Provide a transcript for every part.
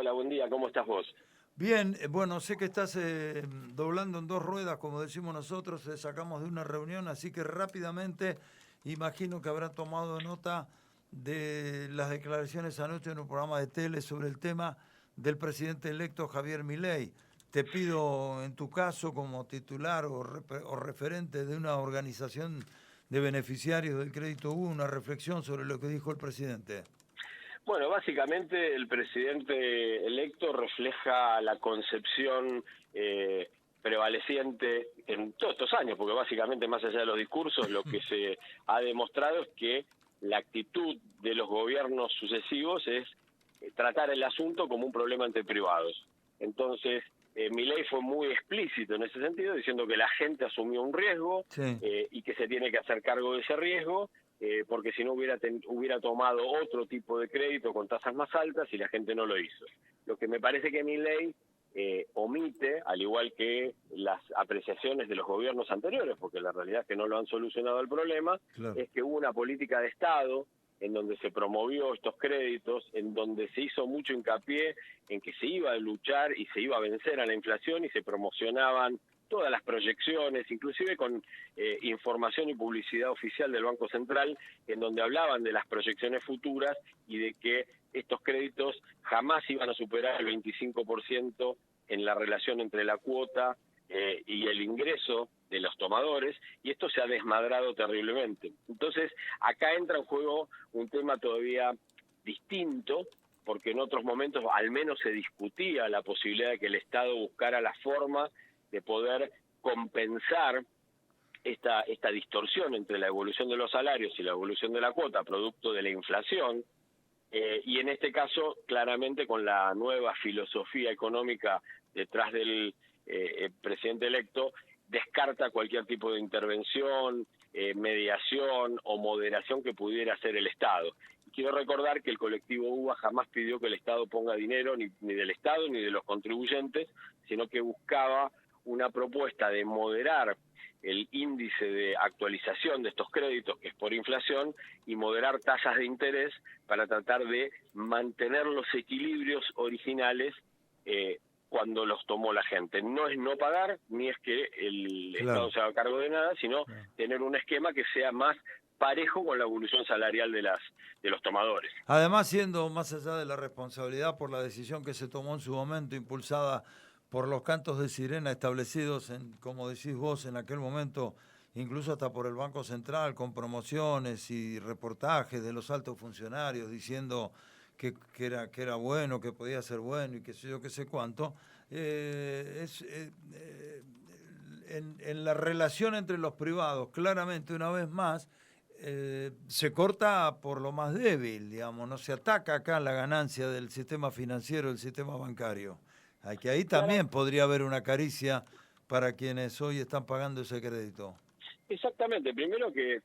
Hola, buen día, ¿cómo estás vos? Bien, bueno, sé que estás doblando en dos ruedas, como decimos nosotros, te sacamos de una reunión, así que rápidamente imagino que habrá tomado nota de las declaraciones anoche en un programa de tele sobre el tema del presidente electo Javier Milei. Te pido, en tu caso, como titular o referente de una organización de beneficiarios del crédito U, una reflexión sobre lo que dijo el presidente. Bueno, básicamente el presidente electo refleja la concepción prevaleciente en todos estos años, porque básicamente más allá de los discursos, lo que se ha demostrado es que la actitud de los gobiernos sucesivos es tratar el asunto como un problema entre privados. Entonces, Milei fue muy explícito en ese sentido, diciendo que la gente asumió un riesgo Sí, y que se tiene que hacer cargo de ese riesgo, porque si no hubiera tomado otro tipo de crédito con tasas más altas y la gente no lo hizo. Lo que me parece que Milei omite, al igual que las apreciaciones de los gobiernos anteriores, porque la realidad es que no lo han solucionado el problema, claro. es que hubo una política de Estado en donde se promovió estos créditos, en donde se hizo mucho hincapié en que se iba a luchar y se iba a vencer a la inflación y se promocionaban todas las proyecciones, inclusive con información y publicidad oficial del Banco Central, en donde hablaban de las proyecciones futuras y de que estos créditos jamás iban a superar el 25% en la relación entre la cuota y el ingreso de los tomadores, y esto se ha desmadrado terriblemente. Entonces, acá entra en juego un tema todavía distinto, porque en otros momentos al menos se discutía la posibilidad de que el Estado buscara la forma de poder compensar esta distorsión entre la evolución de los salarios y la evolución de la cuota, producto de la inflación, y en este caso, claramente con la nueva filosofía económica detrás del presidente electo, descarta cualquier tipo de intervención, mediación o moderación que pudiera hacer el Estado. Quiero recordar que el colectivo UBA jamás pidió que el Estado ponga dinero, ni del Estado ni de los contribuyentes, sino que buscaba una propuesta de moderar el índice de actualización de estos créditos, que es por inflación, y moderar tasas de interés para tratar de mantener los equilibrios originales cuando los tomó la gente. No es no pagar, ni es que el Estado Claro. se haga cargo de nada, sino Claro. tener un esquema que sea más parejo con la evolución salarial de los tomadores. Además, siendo más allá de la responsabilidad por la decisión que se tomó en su momento, impulsada por los cantos de sirena establecidos, como decís vos, en aquel momento, incluso hasta por el Banco Central, con promociones y reportajes de los altos funcionarios diciendo que era bueno, que podía ser bueno y qué sé yo, qué sé cuánto, en la relación entre los privados, claramente, una vez más, se corta por lo más débil, digamos, no se ataca acá la ganancia del sistema financiero, del sistema bancario. Que ahí Clara, también podría haber una caricia para quienes hoy están pagando ese crédito. exactamente. Primero que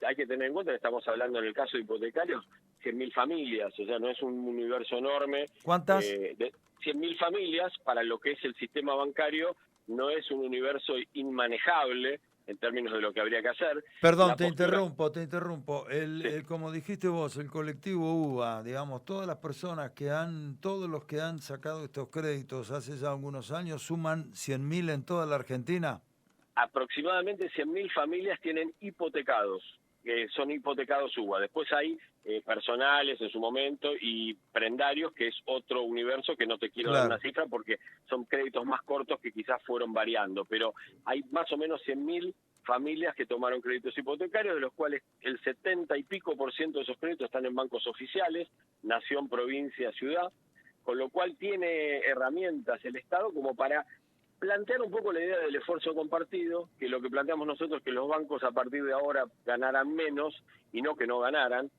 hay que tener en cuenta que estamos hablando en el caso hipotecario 100.000 familias, o sea, no es un universo enorme. ¿Cuántas? De 100.000 familias para lo que es el sistema bancario no es un universo inmanejable en términos de lo que habría que hacer. Perdón, La postura, te interrumpo. sí. Como dijiste vos, el colectivo UBA, digamos, todas las personas todos los que han sacado estos créditos hace ya algunos años, suman 100.000 en toda la Argentina. Aproximadamente 100.000 familias tienen hipotecados, son hipotecados UBA. Después hay personales en su momento y prendarios, que es otro universo que no te quiero dar una Claro. cifra porque son créditos más cortos que quizás fueron variando, pero hay más o menos 100.000 familias que tomaron créditos hipotecarios, de los cuales el 70 y pico por ciento de esos créditos están en bancos oficiales, nación, provincia, ciudad, con lo cual tiene herramientas el Estado como para plantear un poco la idea del esfuerzo compartido, que lo que planteamos nosotros es que los bancos a partir de ahora ganaran menos y no que no ganaran,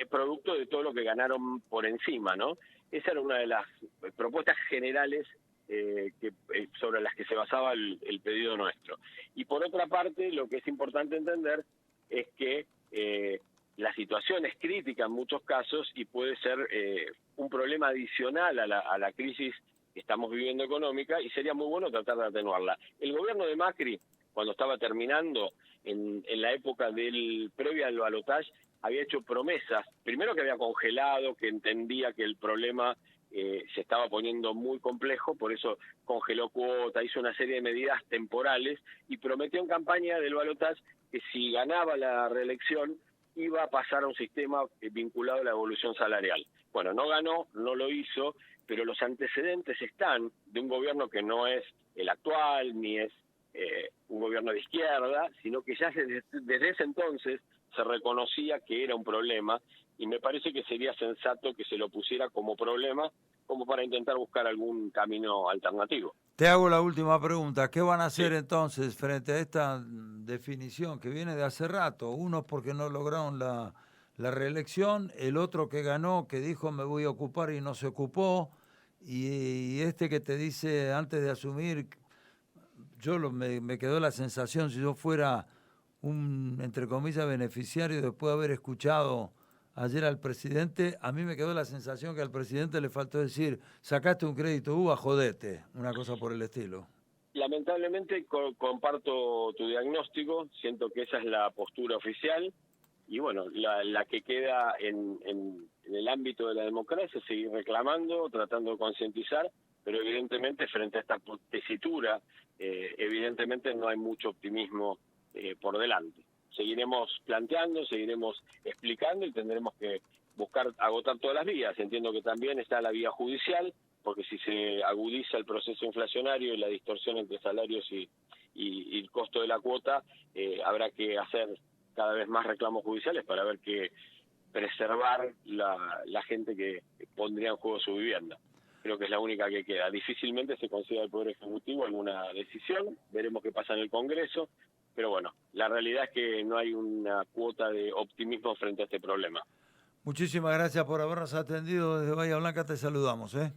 producto de todo lo que ganaron por encima, ¿no? Esa era una de las propuestas generales sobre las que se basaba el pedido nuestro. Y por otra parte, lo que es importante entender es que la situación es crítica en muchos casos y puede ser un problema adicional a la crisis que estamos viviendo económica, y sería muy bueno tratar de atenuarla. El gobierno de Macri, cuando estaba terminando, en la época previa al balotaje, había hecho promesas, primero que había congelado, que entendía que el problema se estaba poniendo muy complejo, por eso congeló cuota, hizo una serie de medidas temporales y prometió en campaña del balotaje que si ganaba la reelección iba a pasar a un sistema vinculado a la evolución salarial. Bueno, no ganó, no lo hizo, pero los antecedentes están de un gobierno que no es el actual, ni es un gobierno de izquierda, sino que ya desde ese entonces se reconocía que era un problema, y me parece que sería sensato que se lo pusiera como problema, como para intentar buscar algún camino alternativo. Te hago la última pregunta. ¿Qué van a hacer Sí. entonces frente a esta definición que viene de hace rato? Unos porque no lograron la reelección, el otro que ganó, que dijo me voy a ocupar y no se ocupó, y este que te dice antes de asumir, me quedó la sensación, si yo fuera un, entre comillas, beneficiario después de haber escuchado ayer al presidente, a mí me quedó la sensación que al presidente le faltó decir, sacaste un crédito UBA, jodete, una cosa por el estilo. Lamentablemente comparto tu diagnóstico, siento que esa es la postura oficial, y bueno, la que queda en el ámbito de la democracia es seguir reclamando, tratando de concientizar, pero evidentemente frente a esta tesitura, evidentemente no hay mucho optimismo por delante. Seguiremos planteando, seguiremos explicando y tendremos que buscar agotar todas las vías. Entiendo que también está la vía judicial, porque si se agudiza el proceso inflacionario y la distorsión entre salarios y el costo de la cuota, habrá que hacer cada vez más reclamos judiciales para ver que preservar la gente que pondría en juego su vivienda. Creo que es la única que queda. Difícilmente se consiga el Poder Ejecutivo alguna decisión, veremos qué pasa en el Congreso, pero bueno, la realidad es que no hay una cuota de optimismo frente a este problema. Muchísimas gracias por habernos atendido desde Bahía Blanca, te saludamos, ¿eh?